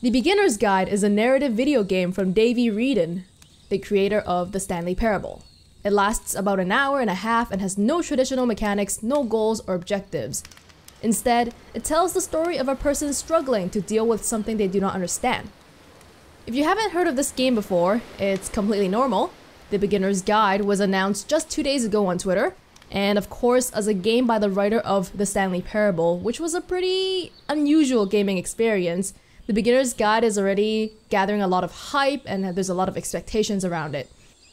The Beginner's Guide is a narrative video game from Davey Wreden, the creator of the Stanley Parable. It lasts about an hour and a half and has no traditional mechanics, no goals or objectives. Instead, it tells the story of a person struggling to deal with something they do not understand. If you haven't heard of this game before, it's completely normal. The Beginner's Guide was announced just 2 days ago on Twitter, and of course as a game by the writer of the Stanley Parable, which was a pretty unusual gaming experience. The Beginner's Guide is already gathering a lot of hype and there's a lot of expectations around it.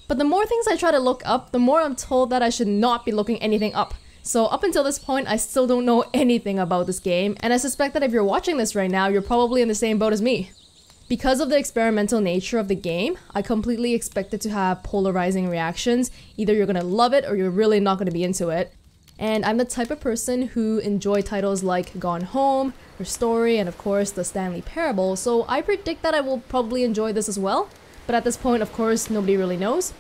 But the more things I try to look up, the more I'm told that I should not be looking anything up. So up until this point, I still don't know anything about this game, and I suspect that if you're watching this right now, you're probably in the same boat as me. Because of the experimental nature of the game, I completely expect it to have polarizing reactions. Either you're gonna love it or you're really not gonna be into it. And I'm the type of person who enjoy titles like Gone Home, Her Story, and of course the Stanley Parable, so I predict that I will probably enjoy this as well. But at this point, of course, nobody really knows.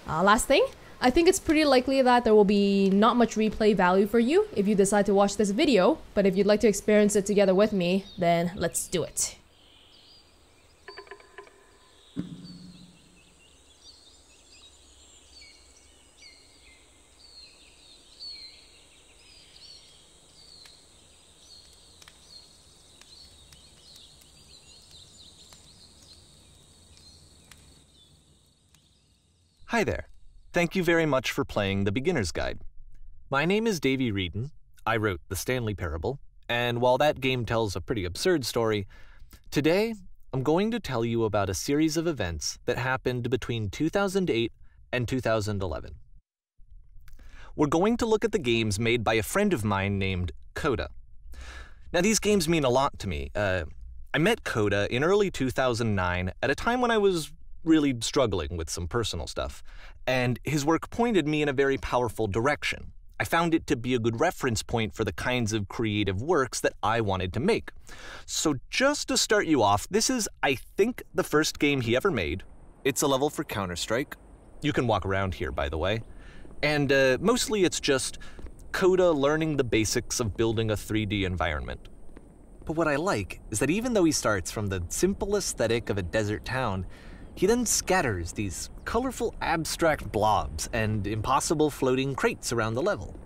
Last thing, I think it's pretty likely that there will be not much replay value for you if you decide to watch this video, but if you'd like to experience it together with me, then let's do it. Hi there. Thank you very much for playing The Beginner's Guide. My name is Davey Wreden. I wrote The Stanley Parable, and while that game tells a pretty absurd story, today I'm going to tell you about a series of events that happened between 2008 and 2011. We're going to look at the games made by a friend of mine named Coda. Now these games mean a lot to me. I met Coda in early 2009 at a time when I was really struggling with some personal stuff, and his work pointed me in a very powerful direction. I found it to be a good reference point for the kinds of creative works that I wanted to make. So just to start you off, this is, I think, the first game he ever made. It's a level for Counter-Strike. You can walk around here, by the way. And mostly it's just Coda learning the basics of building a 3D environment. But what I like is that even though he starts from the simple aesthetic of a desert town, he then scatters these colorful abstract blobs and impossible floating crates around the level.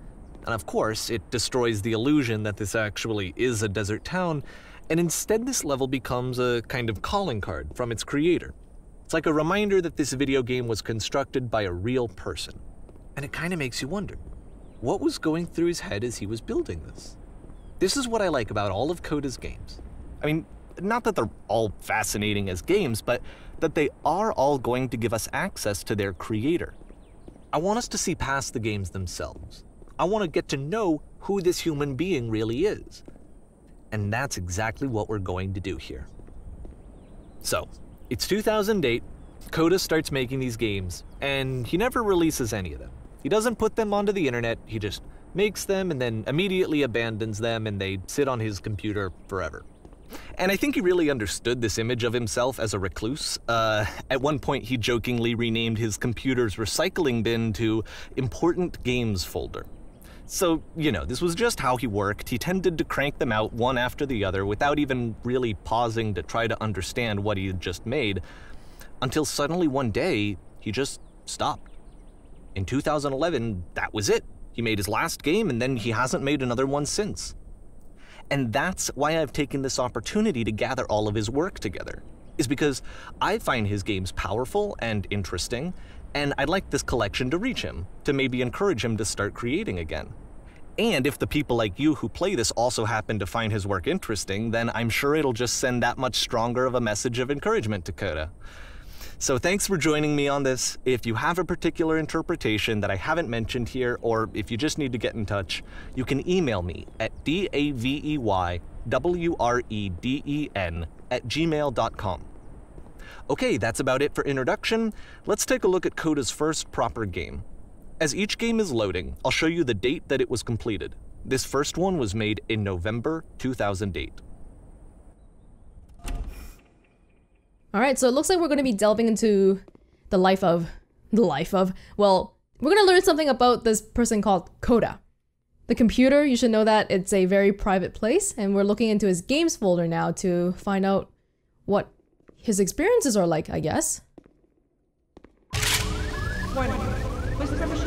And of course, it destroys the illusion that this actually is a desert town, and instead this level becomes a kind of calling card from its creator. It's like a reminder that this video game was constructed by a real person. And it kind of makes you wonder, what was going through his head as he was building this? This is what I like about all of Coda's games. I mean, not that they're all fascinating as games, but that they are all going to give us access to their creator. I want us to see past the games themselves. I want to get to know who this human being really is. And that's exactly what we're going to do here. So, it's 2008, Coda starts making these games, and he never releases any of them. He doesn't put them onto the internet, he just makes them and then immediately abandons them, and they sit on his computer forever. And I think he really understood this image of himself as a recluse. At one point, he jokingly renamed his computer's recycling bin to Important Games Folder. So, you know, this was just how he worked. He tended to crank them out one after the other without even really pausing to try to understand what he had just made, until suddenly one day, he just stopped. In 2011, that was it. He made his last game, and then he hasn't made another one since. And that's why I've taken this opportunity to gather all of his work together, is because I find his games powerful and interesting, and I'd like this collection to reach him, to maybe encourage him to start creating again. And if the people like you who play this also happen to find his work interesting, then I'm sure it'll just send that much stronger of a message of encouragement to Coda. So thanks for joining me on this. If you have a particular interpretation that I haven't mentioned here, or if you just need to get in touch, you can email me at daveywreden@gmail.com. Okay, that's about it for introduction. Let's take a look at Coda's first proper game. As each game is loading, I'll show you the date that it was completed. This first one was made in November 2008. Alright, so it looks like we're going to be delving into the life of, well, we're going to learn something about this person called Coda. The computer, you should know that it's a very private place, and we're looking into his games folder now to find out what his experiences are like, I guess.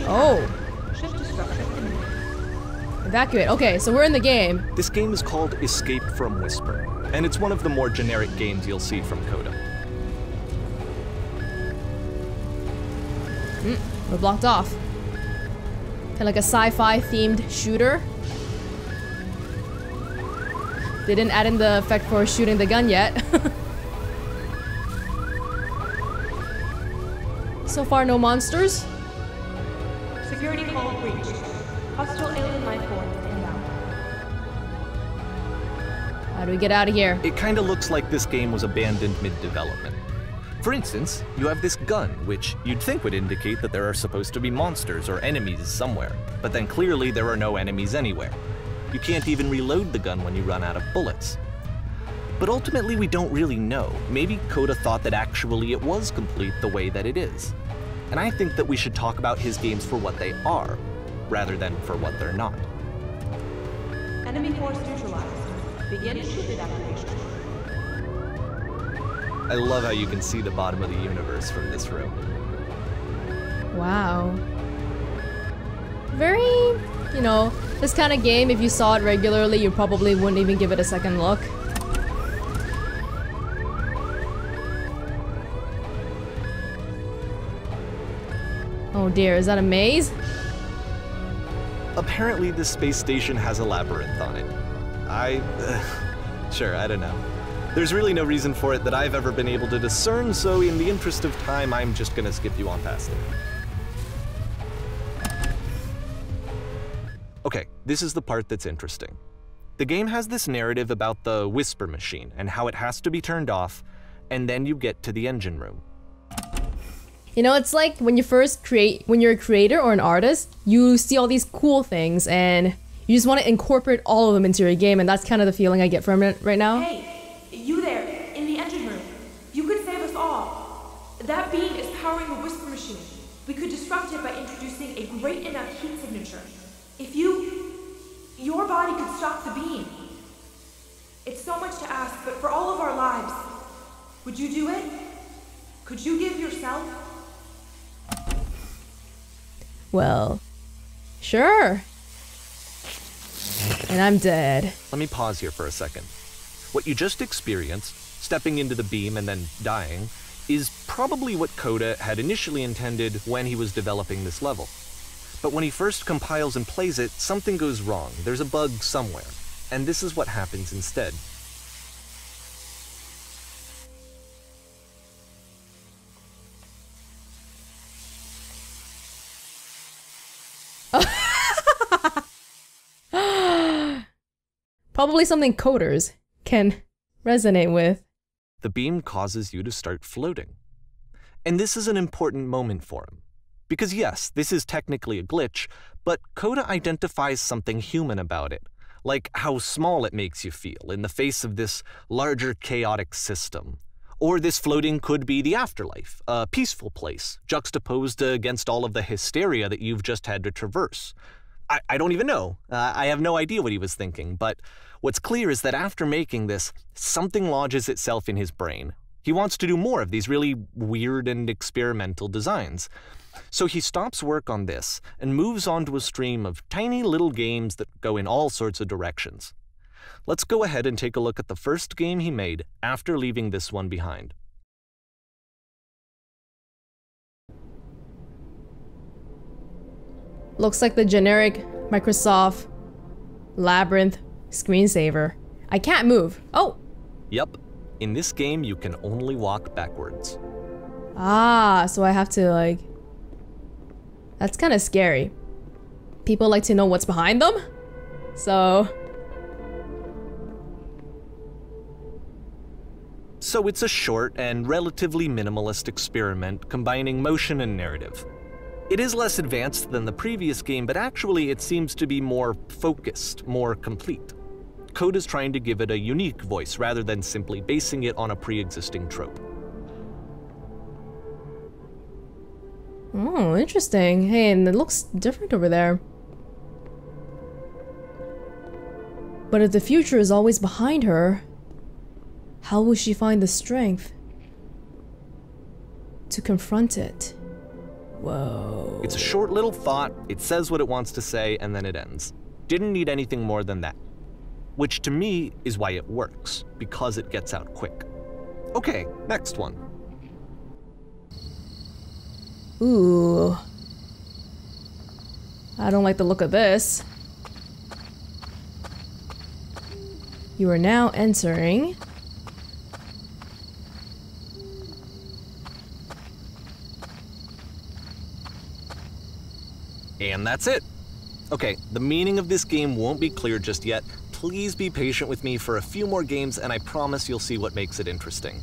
Oh. Evacuate. Okay, so we're in the game. This game is called Escape from Whisper, and it's one of the more generic games you'll see from Coda. We're blocked off. Kind of like a sci-fi themed shooter. They didn't add in the effect for shooting the gun yet. So far, no monsters. Security call breached. Hostile alien life forms inbound. How do we get out of here? It kinda looks like this game was abandoned mid-development. For instance, you have this gun, which you'd think would indicate that there are supposed to be monsters or enemies somewhere, but then clearly there are no enemies anywhere. You can't even reload the gun when you run out of bullets. But ultimately we don't really know. Maybe Coda thought that actually it was complete the way that it is. And I think that we should talk about his games for what they are, rather than for what they're not. Enemy force neutralized. Begin ship evacuation. I love how you can see the bottom of the universe from this room. Wow. Very, you know, this kind of game, if you saw it regularly, you probably wouldn't even give it a second look. Oh dear, is that a maze? Apparently this space station has a labyrinth on it. Sure, I don't know. There's really no reason for it that I've ever been able to discern, so in the interest of time, I'm just gonna skip you on past it. Okay, this is the part that's interesting. The game has this narrative about the whisper machine and how it has to be turned off, and then you get to the engine room. You know, it's like when you first when you're a creator or an artist, you see all these cool things and you just want to incorporate all of them into your game, and that's kind of the feeling I get from it right now. Hey, you there, in the engine room. You could save us all. That beam is powering the whisper machine. We could disrupt it by introducing a great enough heat signature. If your body could stop the beam. It's so much to ask, but for all of our lives, would you do it? Could you give yourself? Well, sure. And I'm dead. Let me pause here for a second. What you just experienced, stepping into the beam and then dying, is probably what Coda had initially intended when he was developing this level. But when he first compiles and plays it, something goes wrong. There's a bug somewhere. And this is what happens instead. Probably something coders can resonate with. The beam causes you to start floating. And this is an important moment for him. Because yes, this is technically a glitch, but Coda identifies something human about it, like how small it makes you feel in the face of this larger chaotic system. Or this floating could be the afterlife, a peaceful place, juxtaposed against all of the hysteria that you've just had to traverse. I don't even know. I have no idea what he was thinking, but what's clear is that after making this, something lodges itself in his brain. He wants to do more of these really weird and experimental designs. So he stops work on this and moves on to a stream of tiny little games that go in all sorts of directions. Let's go ahead and take a look at the first game he made after leaving this one behind. Looks like the generic Microsoft Labyrinth screensaver. I can't move. Oh! Yep. In this game, you can only walk backwards. Ah, so I have to, like... That's kind of scary. People like to know what's behind them? So it's a short and relatively minimalist experiment combining motion and narrative. It is less advanced than the previous game, but actually it seems to be more focused, more complete. Coda's trying to give it a unique voice rather than simply basing it on a pre-existing trope. Oh, interesting. Hey, and it looks different over there. But if the future is always behind her, How will she find the strength to confront it? Whoa. It's a short little thought, it says what it wants to say, and then it ends. Didn't need anything more than that. Which to me is why it works, because it gets out quick. Okay, next one. Ooh. I don't like the look of this. You are now entering and that's it. Okay, the meaning of this game won't be clear just yet. Please be patient with me for a few more games, and I promise you'll see what makes it interesting.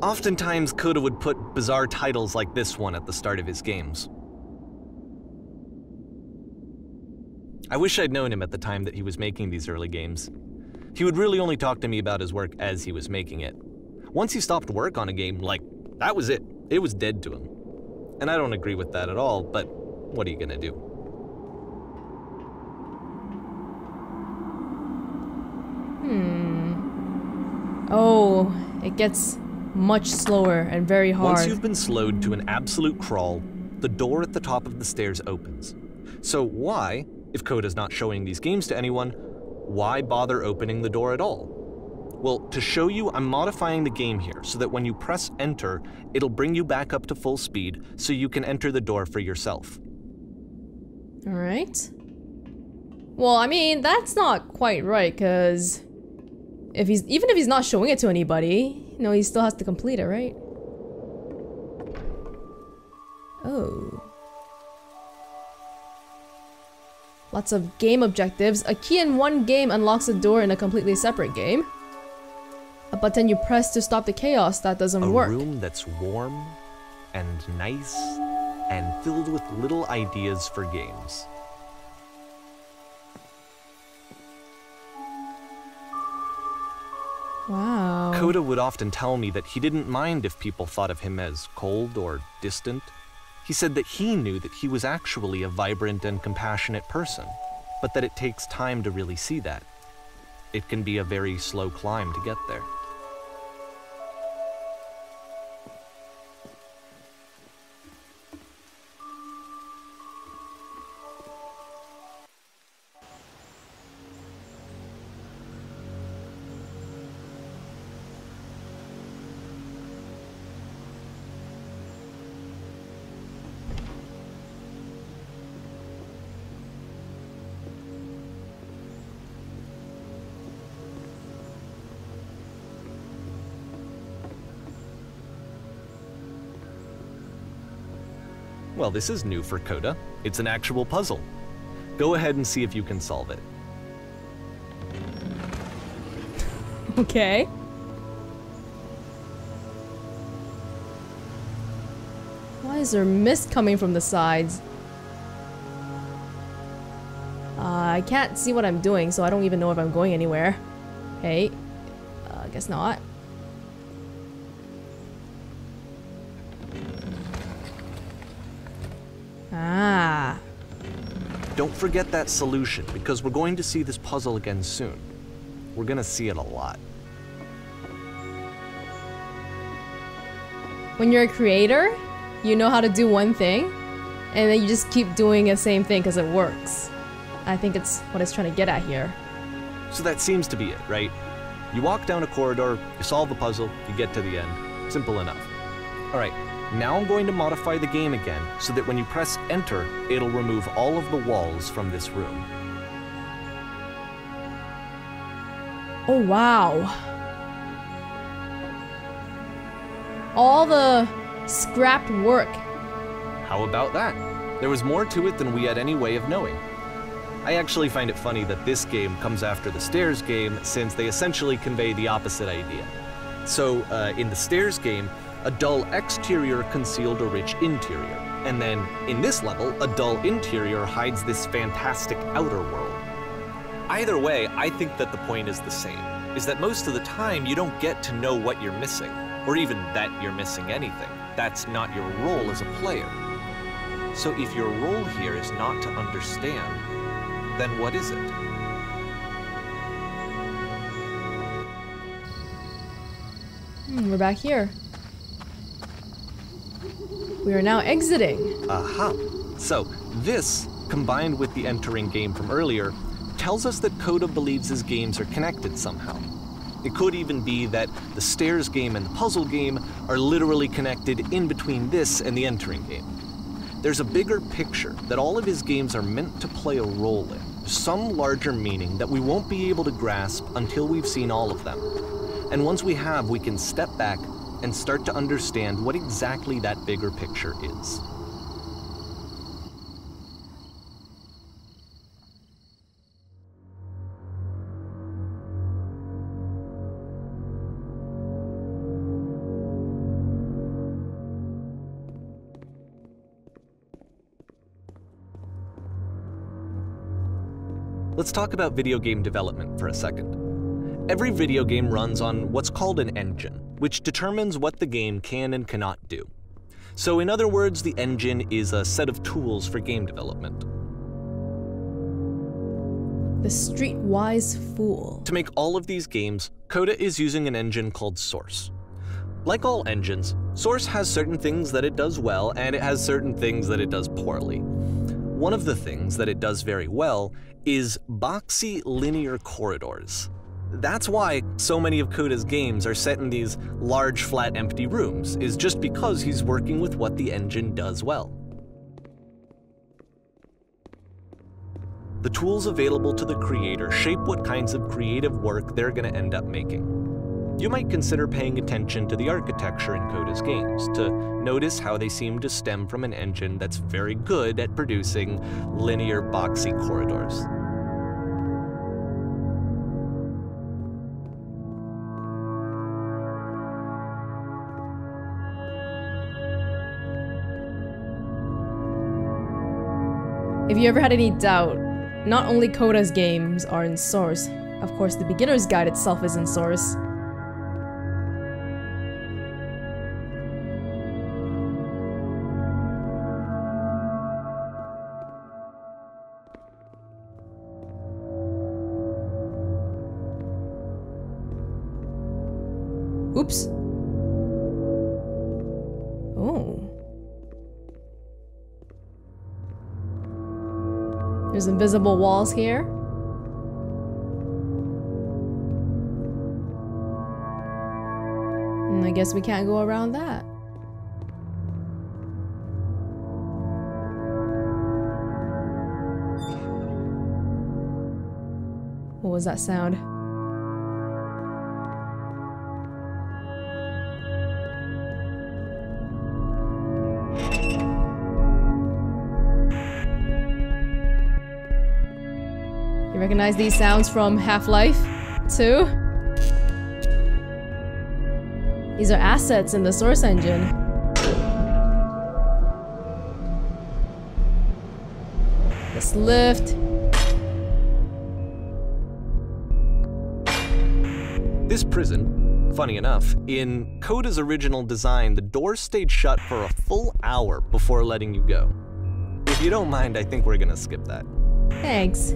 Oftentimes, Coda would put bizarre titles like this one at the start of his games. I wish I'd known him at the time that he was making these early games. He would really only talk to me about his work as he was making it. Once he stopped work on a game, like, that was it. It was dead to him. And I don't agree with that at all, but what are you gonna do? Oh, it gets much slower and very hard. Once you've been slowed to an absolute crawl, the door at the top of the stairs opens. So why, if Coda's not showing these games to anyone, why bother opening the door at all? Well, to show you, I'm modifying the game here so that when you press enter, it'll bring you back up to full speed so you can enter the door for yourself. Alright. Well, I mean, that's not quite right, because even if he's not showing it to anybody, you know, he still has to complete it, right? Oh. Lots of game objectives. A key in one game unlocks a door in a completely separate game. A button you press to stop the chaos that doesn't work. A room that's warm and nice and filled with little ideas for games. Wow. Coda would often tell me that he didn't mind if people thought of him as cold or distant. He said that he knew that he was actually a vibrant and compassionate person, but that it takes time to really see that. It can be a very slow climb to get there. Well, this is new for Coda. It's an actual puzzle. Go ahead and see if you can solve it. Okay. Why is there mist coming from the sides? I can't see what I'm doing, so I don't even know if I'm going anywhere. Hey. I guess not. Ah. Don't forget that solution, because we're going to see this puzzle again soon. We're gonna see it a lot. When you're a creator, you know how to do one thing, and then you just keep doing the same thing because it works. I think it's what it's trying to get at here. So that seems to be it, right? You walk down a corridor, you solve the puzzle, you get to the end. Simple enough. Alright, now I'm going to modify the game again so that when you press enter, it'll remove all of the walls from this room. Oh wow. All the scrapped work. How about that? There was more to it than we had any way of knowing. I actually find it funny that this game comes after the Stairs game, since they essentially convey the opposite idea. So, in the Stairs game, a dull exterior concealed a rich interior. And then, in this level, a dull interior hides this fantastic outer world. Either way, I think that the point is the same, is that most of the time you don't get to know what you're missing, or even that you're missing anything. That's not your role as a player. So if your role here is not to understand, then what is it? We're back here. We are now exiting. Aha. So, this, combined with the entering game from earlier, tells us that Coda believes his games are connected somehow. It could even be that the stairs game and the puzzle game are literally connected in between this and the entering game. There's a bigger picture that all of his games are meant to play a role in, some larger meaning that we won't be able to grasp until we've seen all of them. And once we have, we can step back and start to understand what exactly that bigger picture is. Let's talk about video game development for a second. Every video game runs on what's called an engine, which determines what the game can and cannot do. So in other words, the engine is a set of tools for game development. The streetwise fool. To make all of these games, Coda is using an engine called Source. Like all engines, Source has certain things that it does well, and it has certain things that it does poorly. One of the things that it does very well is boxy linear corridors. That's why so many of Coda's games are set in these large, flat, empty rooms, is just because he's working with what the engine does well. The tools available to the creator shape what kinds of creative work they're going to end up making. You might consider paying attention to the architecture in Coda's games, to notice how they seem to stem from an engine that's very good at producing linear, boxy corridors. If you ever had any doubt, not only Coda's games are in Source, of course the beginner's guide itself is in Source. Oops. Oh. There's invisible walls here. And I guess we can't go around that. What was that sound? You recognize these sounds from Half-Life 2? These are assets in the Source engine. This lift. This prison, funny enough, in Coda's original design, the doors stayed shut for a full hour before letting you go. If you don't mind, I think we're gonna skip that. Thanks.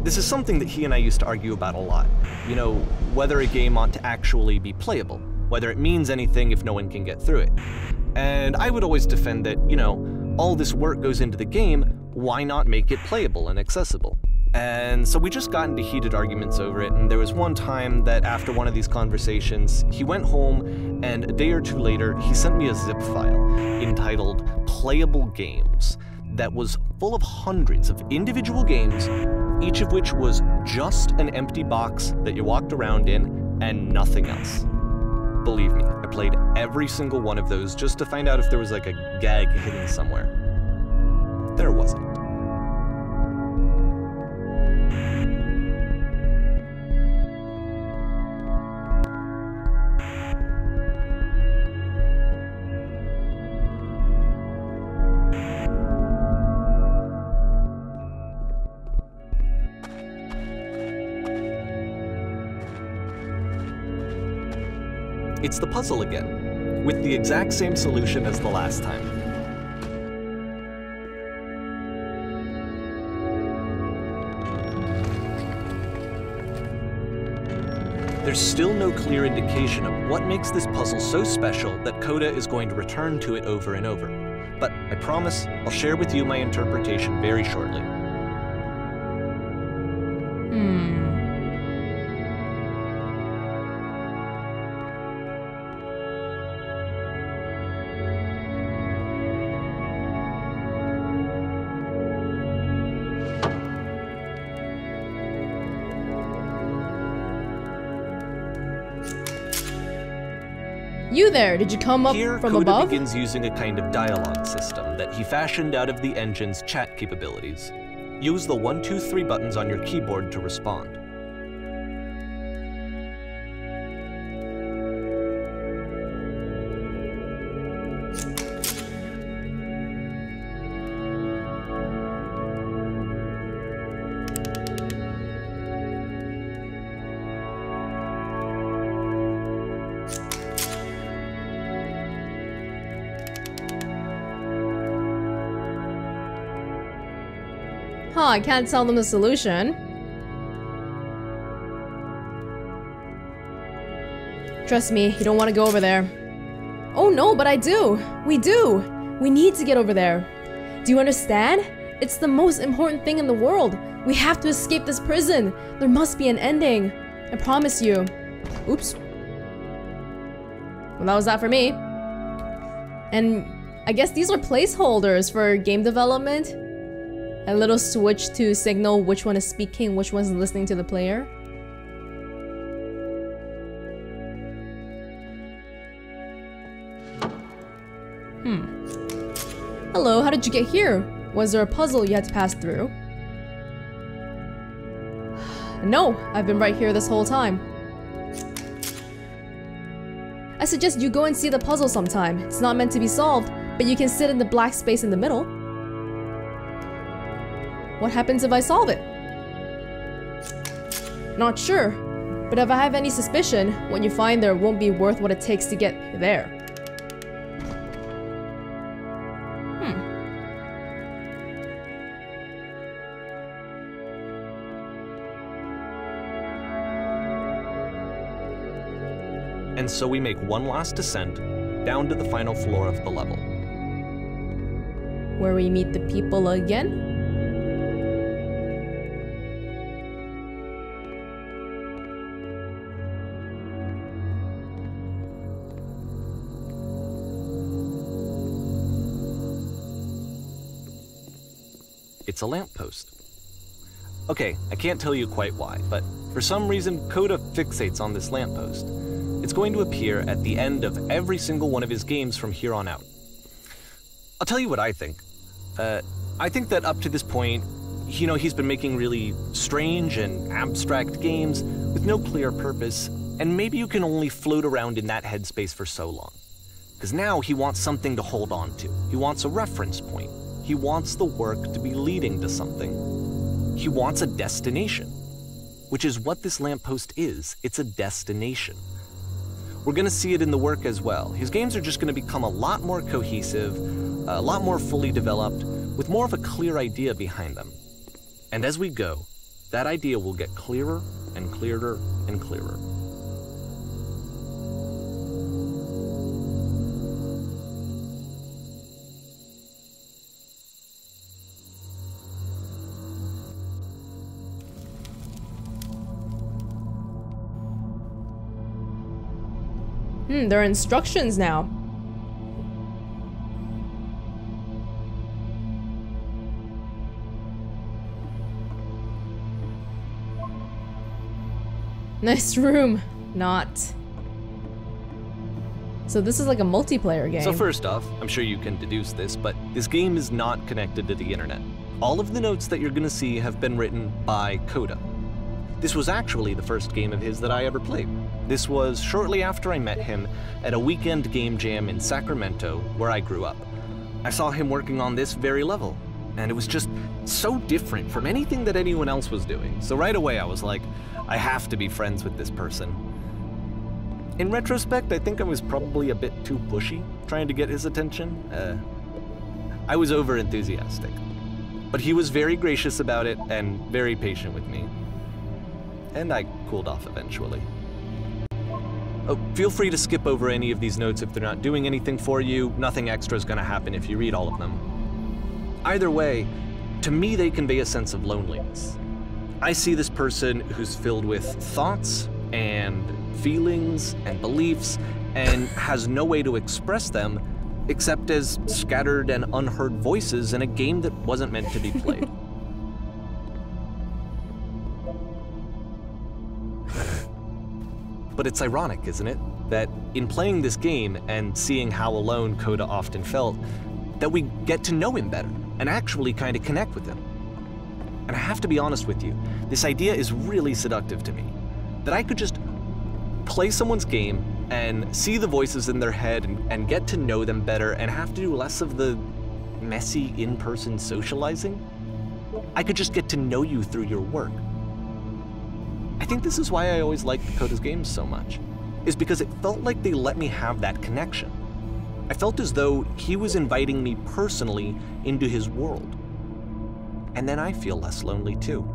This is something that he and I used to argue about a lot. You know, whether a game ought to actually be playable, whether it means anything if no one can get through it. And I would always defend that, you know, all this work goes into the game, why not make it playable and accessible? And so we just got into heated arguments over it, and there was one time that after one of these conversations, he went home, and a day or two later, he sent me a zip file entitled Playable Games that was full of hundreds of individual games, each of which was just an empty box that you walked around in and nothing else. Believe me, I played every single one of those just to find out if there was like a gag hidden somewhere. There wasn't. It's the puzzle again, with the exact same solution as the last time. there's still no clear indication of what makes this puzzle so special that Coda is going to return to it over and over. But I promise I'll share with you my interpretation very shortly. You there, did you come up Here, from Coda above? begins using a kind of dialogue system that he fashioned out of the engine's chat capabilities. Use the 1, 2, 3 buttons on your keyboard to respond. Huh, I can't tell them the solution. Trust me, you don't want to go over there. Oh no, but I do! We do! We need to get over there. Do you understand? It's the most important thing in the world. We have to escape this prison. There must be an ending. I promise you. Oops. Well, that was that for me. And I guess these are placeholders for game development. A little switch to signal which one is speaking, which one's listening to the player. Hello, how did you get here? Was there a puzzle you had to pass through? No, I've been right here this whole time. I suggest you go and see the puzzle sometime. It's not meant to be solved, but you can sit in the black space in the middle. What happens if I solve it? Not sure, but if I have any suspicion, what you find there won't be worth what it takes to get there. And so we make one last descent down to the final floor of the level. Where we meet the people again? It's a lamppost. Okay, I can't tell you quite why, but for some reason, Coda fixates on this lamppost. It's going to appear at the end of every single one of his games from here on out. I'll tell you what I think. I think that up to this point, you know, he's been making really strange and abstract games with no clear purpose, and maybe you can only float around in that headspace for so long. Because now he wants something to hold on to. He wants a reference point. He wants the work to be leading to something. He wants a destination, which is what this lamppost is. It's a destination. We're going to see it in the work as well. His games are just going to become a lot more cohesive, a lot more fully developed, with more of a clear idea behind them. And as we go, that idea will get clearer and clearer and clearer. There are instructions now. Nice room. Not. So this is like a multiplayer game. So first off, I'm sure you can deduce this, but this game is not connected to the internet. All of the notes that you're going to see have been written by Coda. This was actually the first game of his that I ever played. This was shortly after I met him at a weekend game jam in Sacramento, where I grew up. I saw him working on this very level, and it was just so different from anything that anyone else was doing. So right away I was like, I have to be friends with this person. In retrospect, I think I was probably a bit too pushy, trying to get his attention. I was over-enthusiastic. But he was very gracious about it and very patient with me. And I cooled off eventually. Oh, feel free to skip over any of these notes if they're not doing anything for you. Nothing extra is going to happen if you read all of them. Either way, to me they convey a sense of loneliness. I see this person who's filled with thoughts and feelings and beliefs and has no way to express them except as scattered and unheard voices in a game that wasn't meant to be played. But it's ironic, isn't it? That in playing this game and seeing how alone Coda often felt, that we get to know him better and actually kind of connect with him. And I have to be honest with you, this idea is really seductive to me. That I could just play someone's game and see the voices in their head and get to know them better and have to do less of the messy in-person socializing. I could just get to know you through your work. I think this is why I always liked Coda's games so much, is because it felt like they let me have that connection. I felt as though he was inviting me personally into his world. And then I feel less lonely too.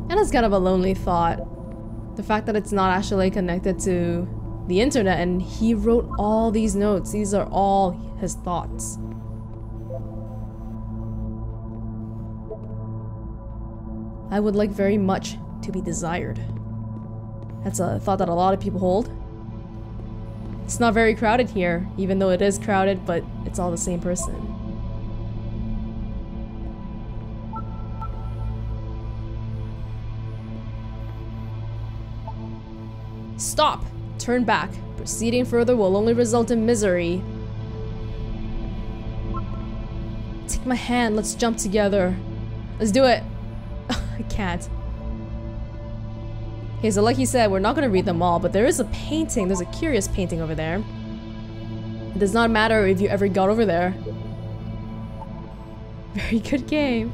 And it's kind of a lonely thought. The fact that it's not actually connected to the internet, and he wrote all these notes. These are all his thoughts. I would like very much to be desired. That's a thought that a lot of people hold. It's not very crowded here, even though it is crowded, but it's all the same person. Stop! Turn back. Proceeding further will only result in misery. Take my hand, let's jump together. Let's do it! I can't. Okay, so like you said, we're not gonna read them all, but there is a painting. There's a curious painting over there. It does not matter if you ever got over there. Very good game.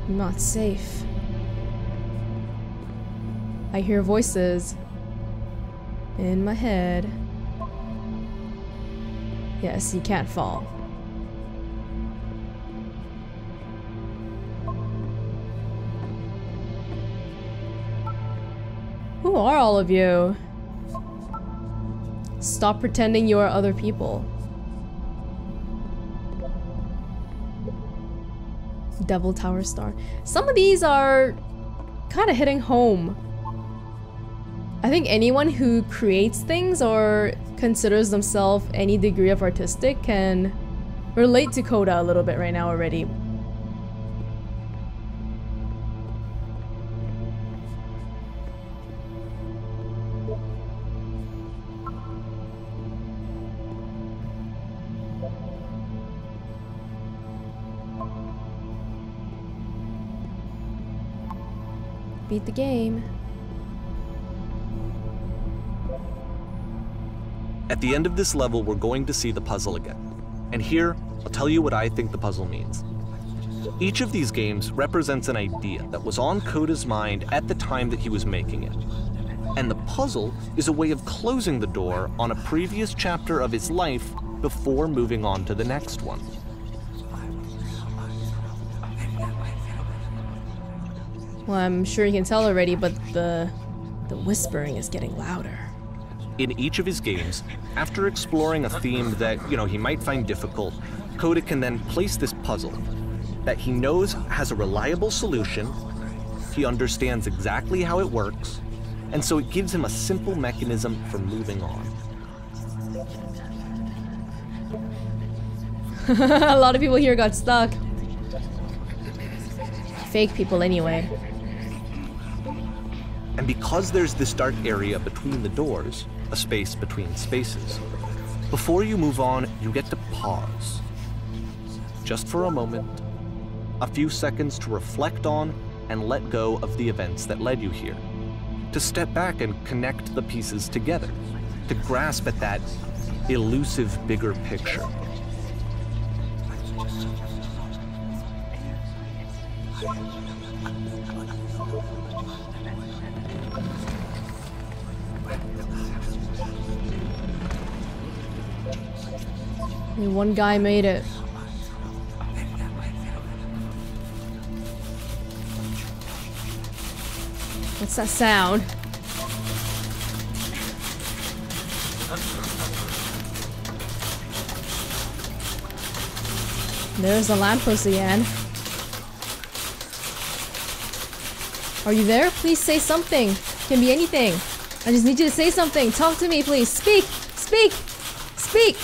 I'm not safe. I hear voices in my head. Yes, you can't fall. Who are all of you? Stop pretending you are other people. Devil Tower Star. Some of these are kind of hitting home. I think anyone who creates things or considers themselves any degree of artistic can relate to Coda a little bit right now already. Beat the game. At the end of this level, we're going to see the puzzle again. And here, I'll tell you what I think the puzzle means. Each of these games represents an idea that was on Coda's mind at the time that he was making it. And the puzzle is a way of closing the door on a previous chapter of his life before moving on to the next one. Well, I'm sure you can tell already, but the whispering is getting louder. In each of his games, after exploring a theme that, he might find difficult, Coda can then place this puzzle that he knows has a reliable solution, he understands exactly how it works, and so it gives him a simple mechanism for moving on. A lot of people here got stuck. Fake people anyway. And because there's this dark area between the doors, a space between spaces, before you move on, you get to pause. Just for a moment, a few seconds to reflect on and let go of the events that led you here. To step back and connect the pieces together. To grasp at that elusive bigger picture. Only one guy made it. What's that sound? There's the lamppost again. Are you there? Please say something. Can be anything. I just need you to say something. Talk to me, please. Speak! Speak! Speak!